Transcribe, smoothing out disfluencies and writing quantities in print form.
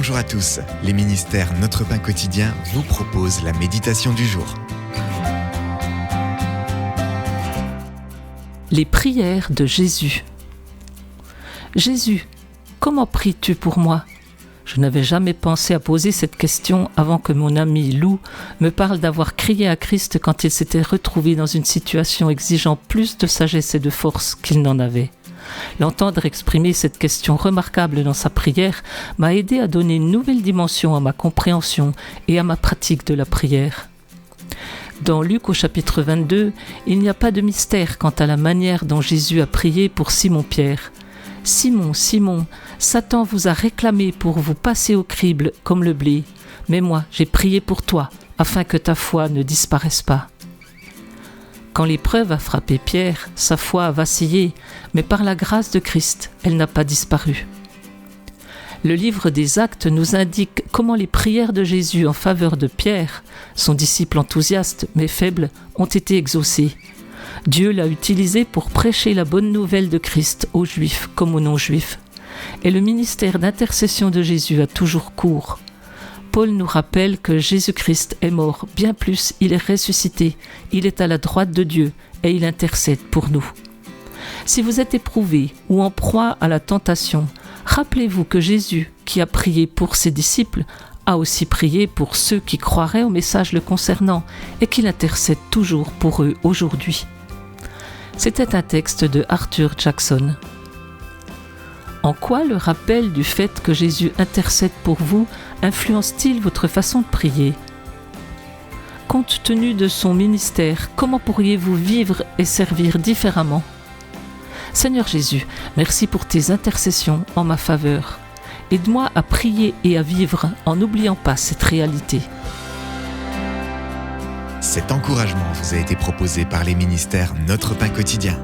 Bonjour à tous, les ministères Notre Pain Quotidien vous proposent la méditation du jour. Les prières de Jésus. Jésus, comment pries-tu pour moi ? Je n'avais jamais pensé à poser cette question avant que mon ami Lou me parle d'avoir crié à Christ quand il s'était retrouvé dans une situation exigeant plus de sagesse et de force qu'il n'en avait. L'entendre exprimer cette question remarquable dans sa prière m'a aidé à donner une nouvelle dimension à ma compréhension et à ma pratique de la prière. Dans Luc au chapitre 22, il n'y a pas de mystère quant à la manière dont Jésus a prié pour Simon-Pierre. « Simon, Simon, Satan vous a réclamé pour vous passer au crible comme le blé, mais moi j'ai prié pour toi, afin que ta foi ne disparaisse pas. » Quand l'épreuve a frappé Pierre, sa foi a vacillé, mais par la grâce de Christ, elle n'a pas disparu. Le livre des Actes nous indique comment les prières de Jésus en faveur de Pierre, son disciple enthousiaste mais faible, ont été exaucées. Dieu l'a utilisé pour prêcher la bonne nouvelle de Christ aux Juifs comme aux non-Juifs. Et le ministère d'intercession de Jésus a toujours cours. Paul nous rappelle que Jésus-Christ est mort, bien plus, il est ressuscité, il est à la droite de Dieu et il intercède pour nous. Si vous êtes éprouvé ou en proie à la tentation, rappelez-vous que Jésus, qui a prié pour ses disciples, a aussi prié pour ceux qui croiraient au message le concernant et qu'il intercède toujours pour eux aujourd'hui. C'était un texte de Arthur Jackson. En quoi le rappel du fait que Jésus intercède pour vous influence-t-il votre façon de prier ? Compte tenu de son ministère, comment pourriez-vous vivre et servir différemment ? Seigneur Jésus, merci pour tes intercessions en ma faveur. Aide-moi à prier et à vivre en n'oubliant pas cette réalité. Cet encouragement vous a été proposé par les ministères Notre Pain Quotidien.